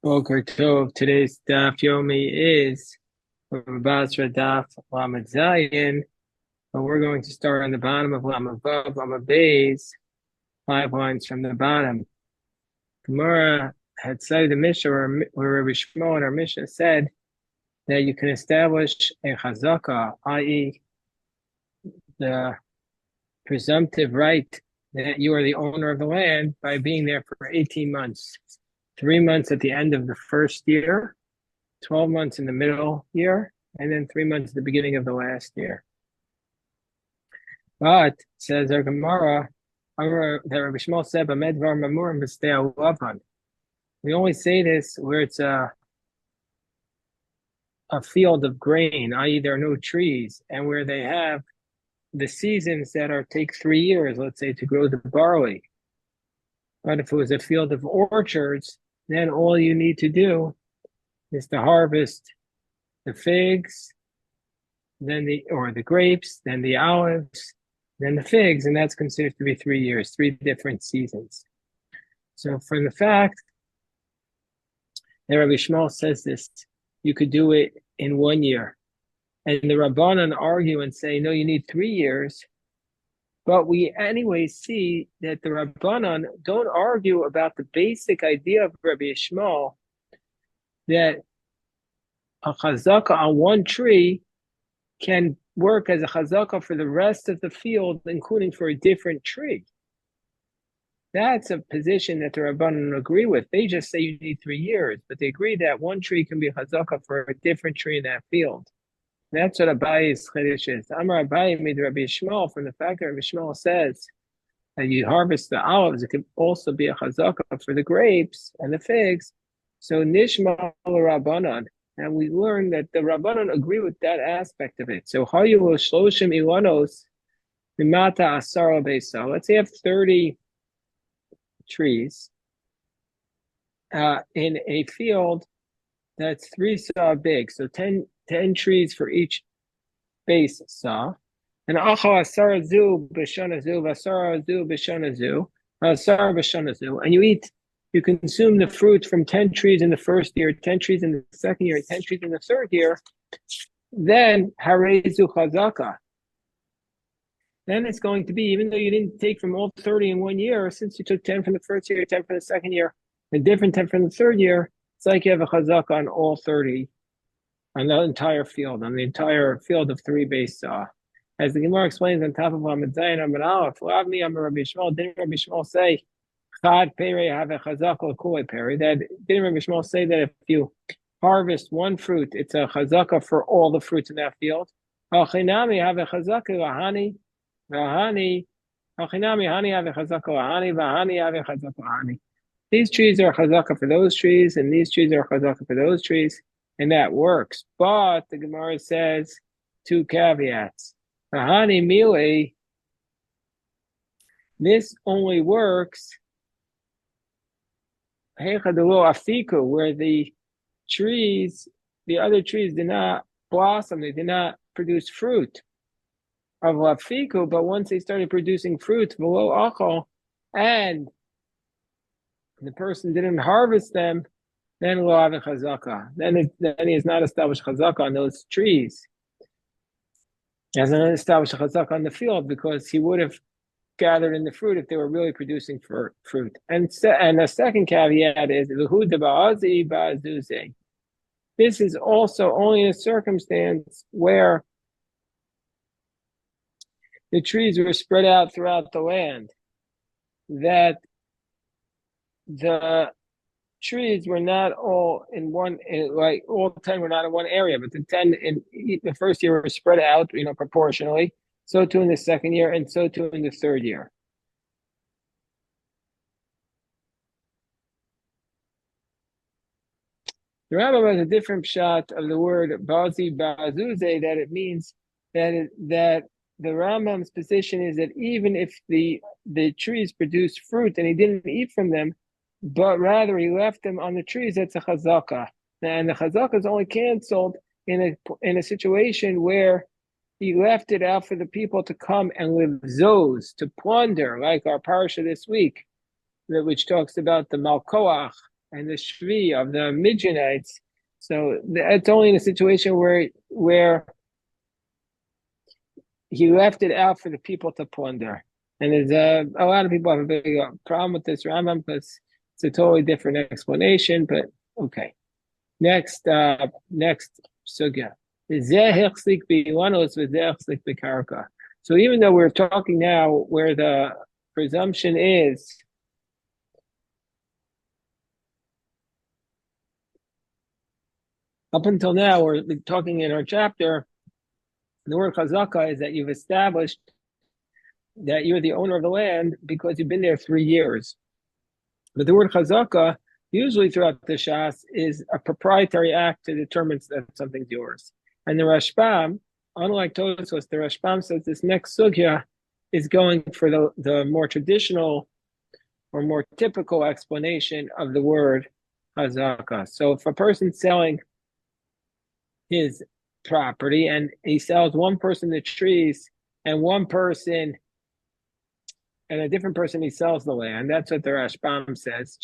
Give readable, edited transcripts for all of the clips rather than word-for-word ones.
Boker Tov. Today's daf yomi is Bava Basra daf Lamed Zayin, but we're going to start on the bottom of Lamed Vav, Lamed Beis, 5 lines from the bottom. Gemara had cited the Mishnah where Rabbi Shmuel in our Mishnah said that you can establish a chazaka, i.e., the presumptive right that you are the owner of the land by being there for 18 months, 3 months at the end of the first year, 12 months in the middle year, and then 3 months at the beginning of the last year. But, says our Gemara, that Rabbi Shmuel said, "B'medvar mamurim b'stei alavan." We only say this where it's a field of grain, i.e., there are no trees, and where they have the seasons that take 3 years, let's say, to grow the barley. But if it was a field of orchards, then all you need to do is to harvest the figs, then the grapes, then the olives, then the figs, and that's considered to be 3 years, 3 different seasons. So from the fact that Rabbi Shmuel says this, you could do it in 1 year. And the Rabbanan argue and say, no, you need 3 years. But we anyway see that the Rabbanan don't argue about the basic idea of Rabbi Shmuel that a chazaka on one tree can work as a chazaka for the rest of the field, including for a different tree. That's a position that the Rabbanan agree with. They just say you need 3 years, but they agree that one tree can be a chazaka for a different tree in that field. That's what Abayi's chiddush is. Amar Abayi made Rabbi Shmuel from the fact that Rabbi Shmuel says that you harvest the olives, it could also be a chazaka for the grapes and the figs. So Nishma Rabbanan, and we learn that the Rabbanan agree with that aspect of it. So Hayu Shloshim Ilanos Mimata Asara Beisa. Let's say you have 30 trees in a field that's 3 saw big, so 10 trees for each base saw. And Acha Asara Zu B'Shana Zu Vasara Zu B'Shana Zu Asara B'Shana Zu, and you consume the fruit from 10 trees in the first year, 10 trees in the second year, 10 trees in the third year. Then Harezu Chazaka. Then it's going to be, even though you didn't take from all 30 in 1 year, since you took 10 from the first year, 10 from the second year, and different 10 from the third year, it's like you have a chazaka on all 30, on the entire field, on the entire field of 3 base saw. As the Gemara explains on top of Lamed Zayin Amar Aleph, Lavni Amar Rabbi Shmuel, didn't Rabbi Shmuel say, Chad Pere have a chazaka Kulei Pere? That didn't Rabbi Shmuel say that if you harvest one fruit, it's a chazaka for all the fruits in that field? Hachinami have a chazaka lahani, vahani, hachinami hani have a chazaka lahani, vahani have a chazaka lahani. These trees are chazaka for those trees, and these trees are chazaka for those trees, and that works. But the Gemara says 2 caveats. Vahani mile, this only works where the trees, the other trees did not blossom, they did not produce fruit of lafiku, but once they started producing fruit, below achol, and the person didn't harvest them, then lo have chazaka. Then he has not established chazaka on those trees. He hasn't established chazaka on the field because he would have gathered in the fruit if they were really producing fruit. And the second caveat is this is also only a circumstance where the trees were spread out throughout the land, that the trees were not all in one, like all 10 were not in one area, but the 10 in the first year were spread out, proportionally. So too in the second year, and so too in the third year. The Rambam has a different shot of the word bazi bazuze, that it means that the Rambam's position is that even if the trees produced fruit and he didn't eat from them, but rather he left them on the trees, that's a chazaka. And the chazaka is only canceled in a situation where he left it out for the people to come and live zos, to plunder, like our parsha this week, which talks about the Malkoach and the Shvi of the Midianites. So it's only in a situation where he left it out for the people to plunder. And there's a lot of people have a big problem with this Rambam because it's a totally different explanation. But okay, next sugya. So even though we're talking now where the presumption is up until now, we're talking in our chapter, the word chazaka is that you've established that you're the owner of the land because you've been there 3 years. But the word chazaka, usually throughout the Shas, is a proprietary act to determine that something's yours. And the Rashbam, unlike Tosfos, the Rashbam says this next sugya is going for the more traditional or more typical explanation of the word chazaka. So if a person's selling his property and he sells one person the trees and one person and a different person he sells the land, that's what the Rashbam says.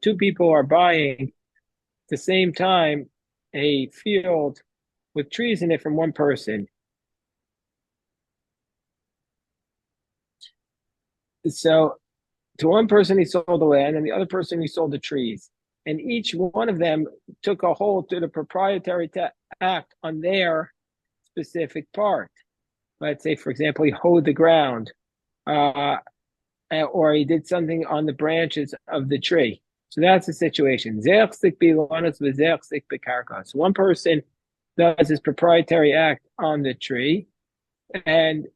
Two people are buying at the same time a field with trees in it from one person. So to one person he sold the land and the other person he sold the trees. And each one of them took a hold to the proprietary act on their specific part. Let's say, for example, he hoed the ground, or he did something on the branches of the tree. So that's the situation. So one person does his proprietary act on the tree, and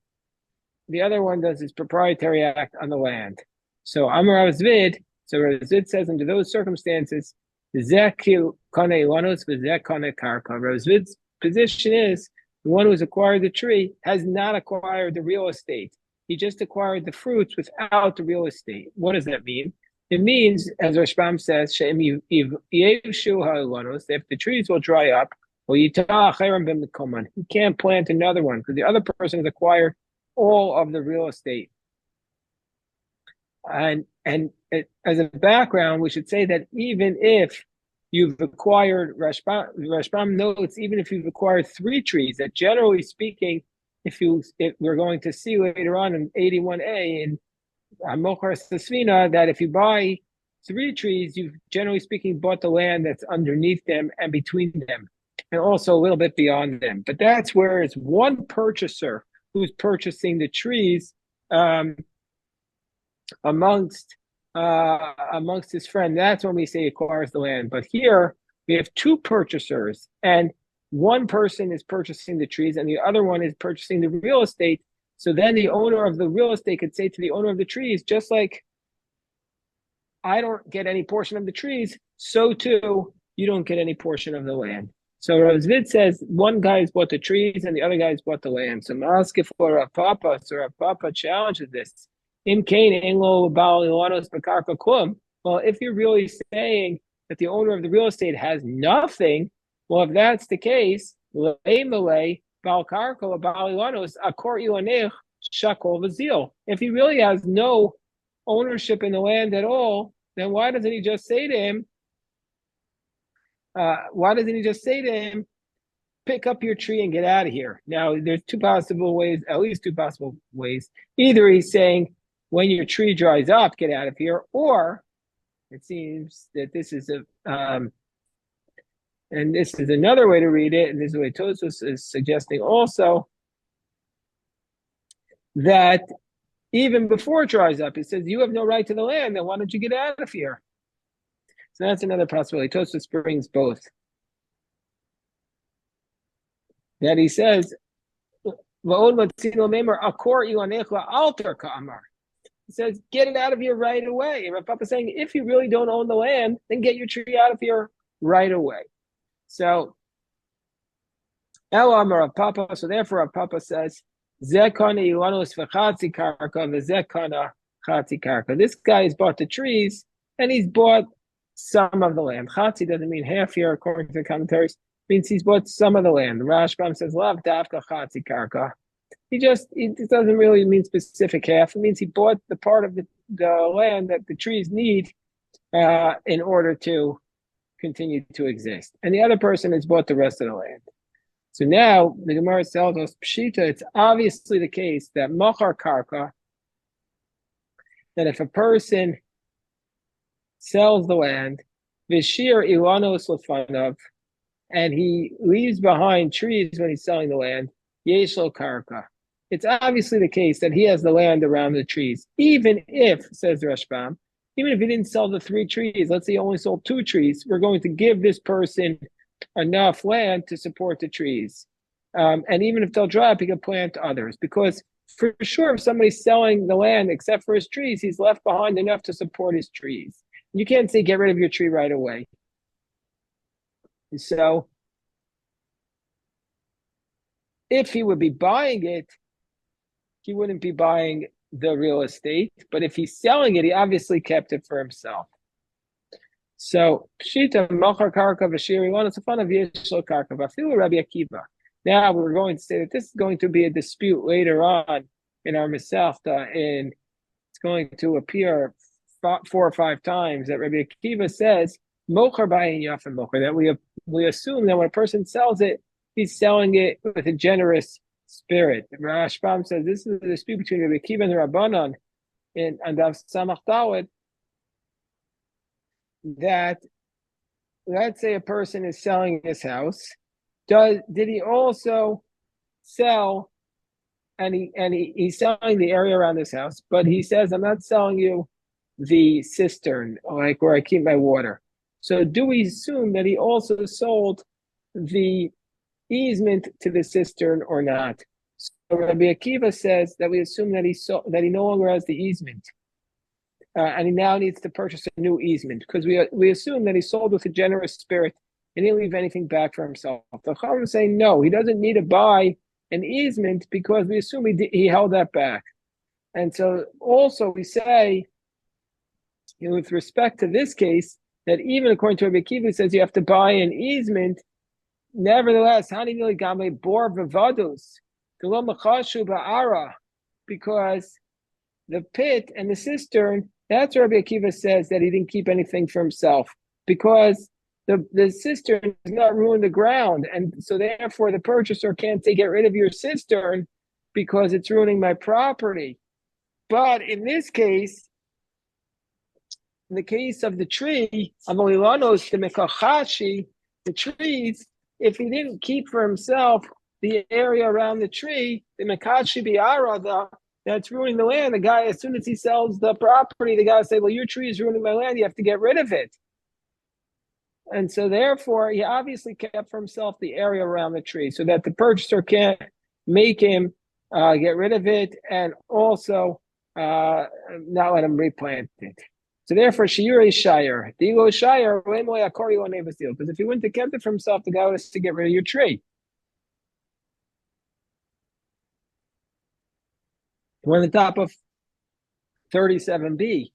the other one does his proprietary act on the land. So Amar Rav Zvid, so Rav Zvid says under those circumstances, Rav Zvid's position is the one who's acquired the tree has not acquired the real estate. He just acquired the fruits without the real estate. What does that mean? It means, as Rashbam says, if the trees will dry up, he can't plant another one because the other person has acquired all of the real estate. And as a background, we should say that even if you've acquired, Rashbam notes, even if you've acquired 3 trees, that generally speaking, if we're going to see later on in 81a in Mochar Sasvina, that if you buy 3 trees, you've generally speaking bought the land that's underneath them and between them, and also a little bit beyond them. But that's where it's one purchaser who's purchasing the trees amongst his friend. That's when we say acquires the land. But here we have 2 purchasers, and one person is purchasing the trees and the other one is purchasing the real estate. So then the owner of the real estate could say to the owner of the trees, just like I don't get any portion of the trees, so too you don't get any portion of the land. So Rav Zvid says one guy's bought the trees and the other guy's bought the land. So Maskif for Rav Papa, so Rav Papa challenges this. Well, if you're really saying that the owner of the real estate has nothing, well, if that's the case, if he really has no ownership in the land at all, then why doesn't he just say to him, pick up your tree and get out of here? Now, there's at least two possible ways. Either he's saying, when your tree dries up, get out of here, or it seems that this is and this is another way to read it, and this is the way Tosfos is suggesting also, that even before it dries up, it says, you have no right to the land, then why don't you get out of here? So that's another possibility. Tosfos brings both. That he says, he says, get it out of here right away. And Rav Papa is saying, if you really don't own the land, then get your tree out of here right away. So, Rav Papa, so therefore Rav Papa says, this guy has bought the trees and he's bought some of the land. Chatzi doesn't mean half here, according to the commentaries. It means he's bought some of the land. The Rashbam says, Lav Davka Chatzi Karka. it doesn't really mean specific half. It means he bought the part of the land that the trees need in order to continue to exist. And the other person has bought the rest of the land. So now the Gemara tells us, Pshita, it's obviously the case that Machar Karka, that if a person sells the land, Vishir Ilanos Lefanav, and he leaves behind trees when he's selling the land, Yeshlo Karka. It's obviously the case that he has the land around the trees, even if, says the Rashbam, even if he didn't sell the 3 trees, let's say he only sold 2 trees, we're going to give this person enough land to support the trees. And even if they'll dry up, he can plant others. Because for sure, if somebody's selling the land except for his trees, he's left behind enough to support his trees. You can't say get rid of your tree right away. So if he would be buying it, he wouldn't be buying the real estate. But if he's selling it, he obviously kept it for himself. So Pshita Machar Karka Vashiri one, it's a fun of Yeshlo Karka Vafilu Rabbi Akiva. Now we're going to say that this is going to be a dispute later on in our Masechta, and it's going to appear 4 or 5 times that Rabbi Akiva says Mochar Bayin Yafim Mochar, that we assume that when a person sells it, he's selling it with a generous spirit. Rashbam says this is a dispute between Rabbi Akiva and the Rabbanan in Andav Samach Dawid, that let's say a person is selling his house. Did he also sell, and he's selling the area around his house, but he says, I'm not selling you the cistern, like where I keep my water. So do we assume that he also sold the easement to the cistern or not? So Rabbi Akiva says that we assume that he no longer has the easement. And he now needs to purchase a new easement, because we assume that he sold with a generous spirit and he didn't leave anything back for himself. The Chacham is saying no, he doesn't need to buy an easement because we assume he held that back. And so also we say, with respect to this case, that even according to Rabbi Akiva, it says you have to buy an easement. Nevertheless, Hani Nili Gamle Bor Vavadus, because the pit and the cistern, that's what Rabbi Akiva says that he didn't keep anything for himself, because the cistern does not ruin the ground, and so therefore the purchaser can't say get rid of your cistern because it's ruining my property. But in this case, in the case of the tree, Amolilanos, the Mekachashi, the trees, if he didn't keep for himself the area around the tree, the Mekachi Biara, that's ruining the land. The guy, as soon as he sells the property, the guy will say, well, your tree is ruining my land, you have to get rid of it. And so therefore, he obviously kept for himself the area around the tree so that the purchaser can't make him get rid of it, and also not let him replant it. So therefore, Shiure Shire, Dilo Shire, because if he wouldn't have kept it for himself, the guy would have to get rid of your tree. We're on the top of 37b,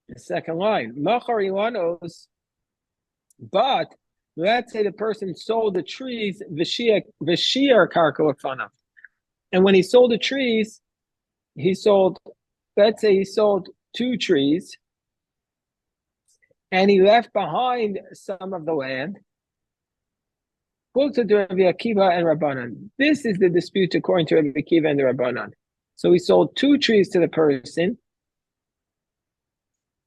the second line. Machar Ilanos, but let's say the person sold the trees, Vishir Karka Lefanav. And when he sold the trees, let's say he sold 2 trees, and he left behind some of the land. To Rabbi Akiva and Rabbanan. This is the dispute according to Rabbi Akiva and the Rabbanan. So he sold 2 trees to the person,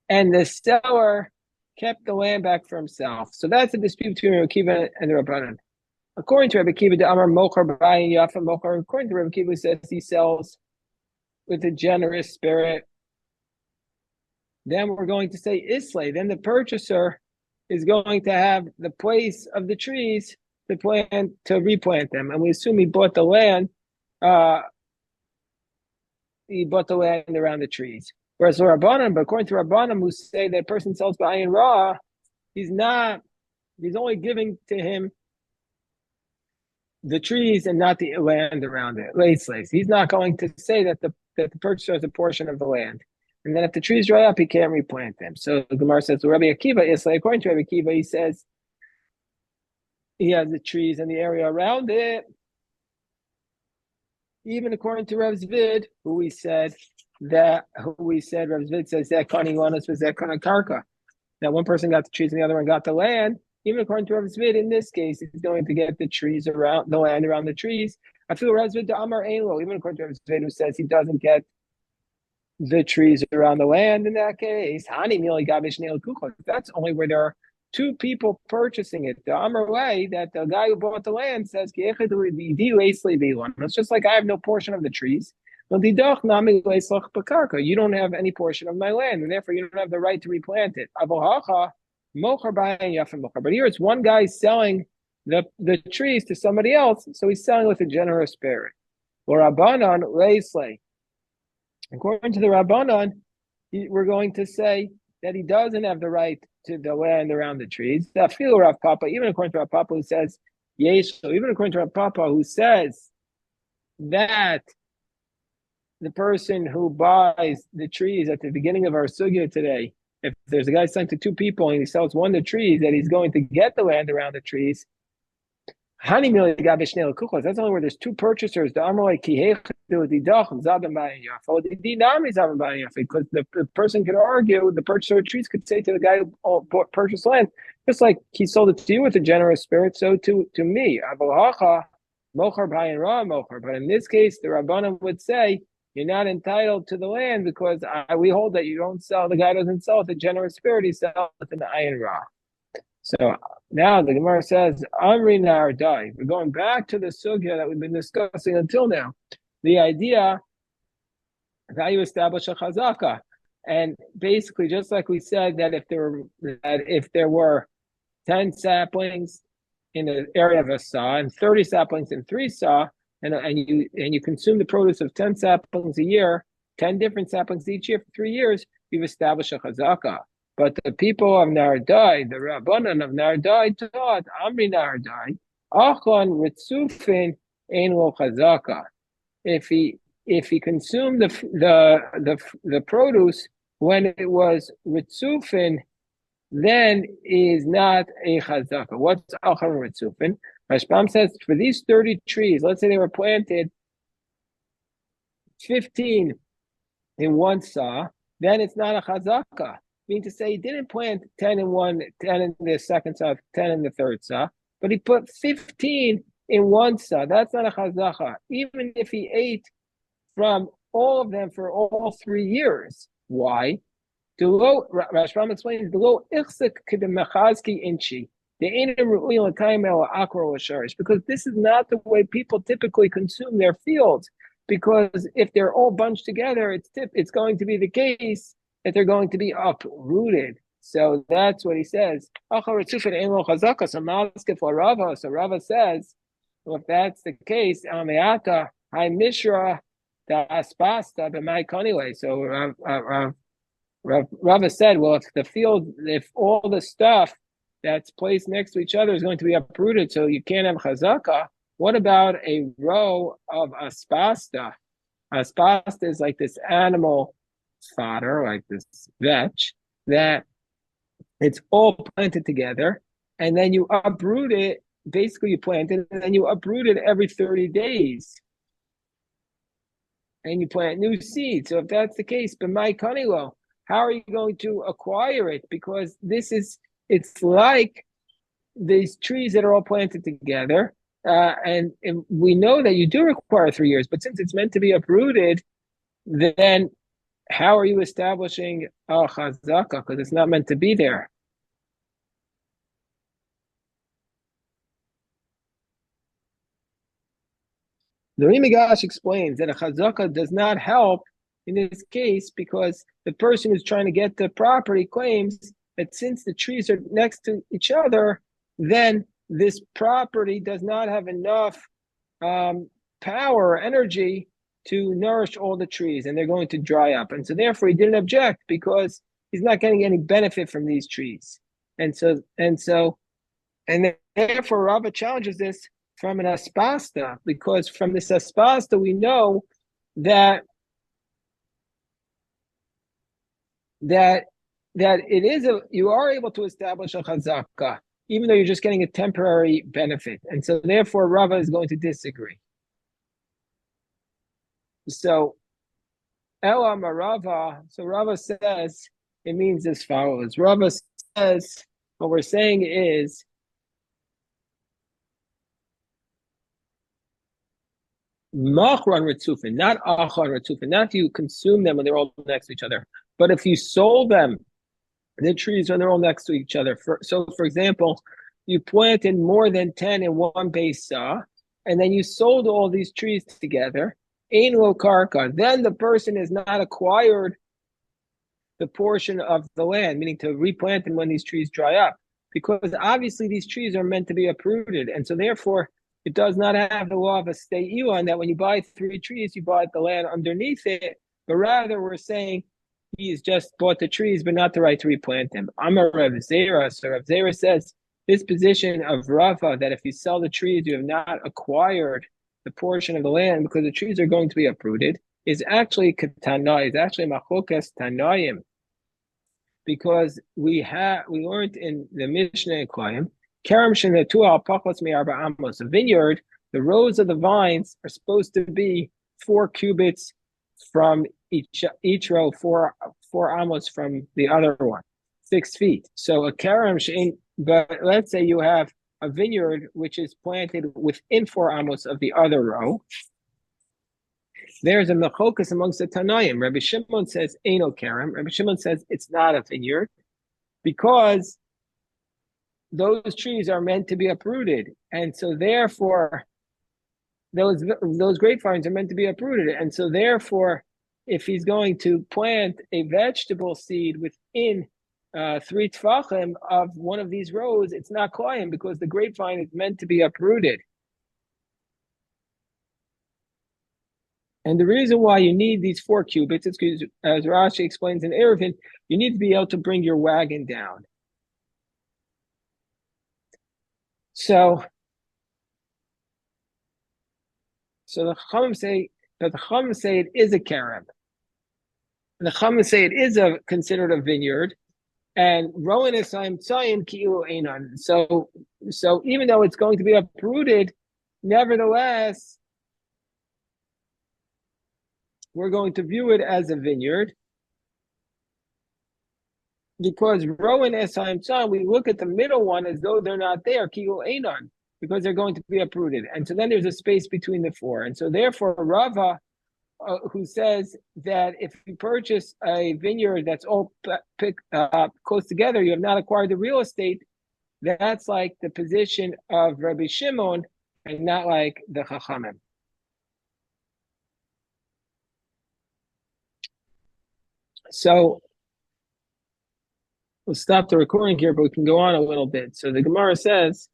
and the seller kept the land back for himself. So that's the dispute between Rabbi Akiva and the Rabbanan. According to Rabbi Akiva, the Amar Mochar B'ayin Yafa Mochar. According to Rabbi Akiva, says he sells with a generous spirit. Then we're going to say Islay. Then the purchaser is going to have the place of the trees to replant them, and we assume he bought the land. He bought the land around the trees. Whereas the Rabbanan, but according to Rabbanan, who say that person sells b'ayin ra, he's only giving to him the trees and not the land around it. He's not going to say that the purchaser has a portion of the land. And then if the trees dry up, he can't replant them. So the Gemara says, well, Rabbi Akiva is like, according to Rabbi Akiva, he says he has the trees and the area around it. Even according to Rav Zvid, who we said Rav Zvid says that Kani Lanas was that Kana Karka. That one person got the trees and the other one got the land. Even according to Rav Zvid, in this case, he's going to get the trees around the land around the trees. I feel Rav Zvid to Amar Einlo, even according to Rav Zvid, who says he doesn't get the trees around the land in that case. That's only where there are two people purchasing it. The Amar way that the guy who bought the land says, it's just like I have no portion of the trees. You don't have any portion of my land, and therefore you don't have the right to replant it. But here it's one guy selling the trees to somebody else, so he's selling with a generous spirit. Or according to the Rabbanon, we're going to say that he doesn't have the right to the land around the trees. Rav Papa, even according to Rav Papa, who says Yesh, so even according to Rav Papa, who says that the person who buys the trees at the beginning of our sugya today, if there's a guy selling to two people and he sells one the trees, that he's going to get the land around the trees. That's only where there's two purchasers. Because the person could argue, the purchaser of trees could say to the guy who purchased land, just like he sold it to you with a generous spirit, so to me. But in this case, the Rabbanan would say, you're not entitled to the land because we hold that you don't sell, the guy doesn't sell with a generous spirit, he sells with an ayin ra. So now the Gemara says, Amri Nar Dai. We're going back to the sugya that we've been discussing until now. The idea of how you establish a chazaka. And basically, just like we said that if there were 10 saplings in the area of a saw and 30 saplings in 3 saw, and you consume the produce of 10 saplings a year, 10 different saplings each year for 3 years, you've established a chazaka. But the people of Nardai, the Rabbanan of Nardai taught, Amri Nardai, Achon Ritzufin Ein Lo Chazaka. If he consumed the produce when it was Ritzufin, then is not a Chazaka. What's Achon Ritzufin? Rashbam says for these 30 trees, let's say they were planted 15 in one saw, then it's not a Chazaka. Mean to say he didn't plant 10 in one, 10 in the second saw, 10 in the third saw, but he put 15 in one saw. That's not a chazaka. Even if he ate from all of them for all 3 years. Why? Rashbam explains, because this is not the way people typically consume their fields. Because if they're all bunched together, it's going to be the case that they're going to be uprooted. So that's what he says. So Rava says, well, if that's the case, so Rava said, well, if all the stuff that's placed next to each other is going to be uprooted, so you can't have chazaka, what about a row of aspasta? Aspasta is like this animal fodder, like this vetch, that it's all planted together, and then you uproot it. Basically, you plant it, and then you uproot it every 30 days, and you plant new seeds. So if that's the case, but my kanilo, how are you going to acquire it? Because it's like these trees that are all planted together, and we know that you do require 3 years, but since it's meant to be uprooted, then how are you establishing a chazaka? Because it's not meant to be there. The Rimigash explains that a chazaka does not help in this case because the person who's trying to get the property claims that since the trees are next to each other, then this property does not have enough power or energy to nourish all the trees, and they're going to dry up. And so therefore he didn't object because he's not getting any benefit from these trees. And therefore Rava challenges this from an aspasta, because from this aspasta we know that it is you are able to establish a chazaka, even though you're just getting a temporary benefit. And so therefore Rava is going to disagree. So Elam Rava. So Rava says it means as follows. Rava says what we're saying is Machran Ritzufin, not Achar Ritzufin, not you consume them when they're all next to each other, but if you sold them, the trees when they're all next to each other. For example, you planted more than 10 in one base saw, and then you sold all these trees together, Ein Lo Karka, then the person has not acquired the portion of the land, meaning to replant them when these trees dry up. Because obviously these trees are meant to be uprooted. And so therefore, it does not have the law of a stay Elon that when you buy 3 trees, you buy the land underneath it. But rather, we're saying he's just bought the trees, but not the right to replant them. Amar Rav Zera. So Rav Zera says this position of Rava that if you sell the trees, you have not acquired the portion of the land because the trees are going to be uprooted is actually katana, is actually machokas tanayim, because we learned in the Mishnah in Klayim, Karam Shenatu al Pachos Me'arba Amos, a vineyard, the rows of the vines are supposed to be 4 cubits from each row, four amos from the other one, 6 feet. So a karam shein, but let's say you have a vineyard which is planted within 4 amos of the other row. There's a mechokas amongst the Tanaim. Rabbi Shimon says Eino Karam. Rabbi Shimon says it's not a vineyard because those trees are meant to be uprooted, and so therefore those grapevines are meant to be uprooted, and so therefore, if he's going to plant a vegetable seed within 3 tefachim of one of these rows, it's not koyim because the grapevine is meant to be uprooted. And the reason why you need these 4 cubits is because, as Rashi explains in Eruvin, you need to be able to bring your wagon down. So the Chachamim say it is a karam. The Chachamim say it is considered a vineyard, and Rowan is Tzayim Ki'u Einan. So even though it's going to be uprooted, nevertheless, we're going to view it as a vineyard because Rowan Esayim Tzayim, we look at the middle one as though they're not there, Ki'u Einan, because they're going to be uprooted. And so then there's a space between the four. And so therefore, Rava, who says that if you purchase a vineyard that's all close together, you have not acquired the real estate, that's like the position of Rabbi Shimon and not like the Chachamim. So we'll stop the recording here, but we can go on a little bit. So the Gemara says,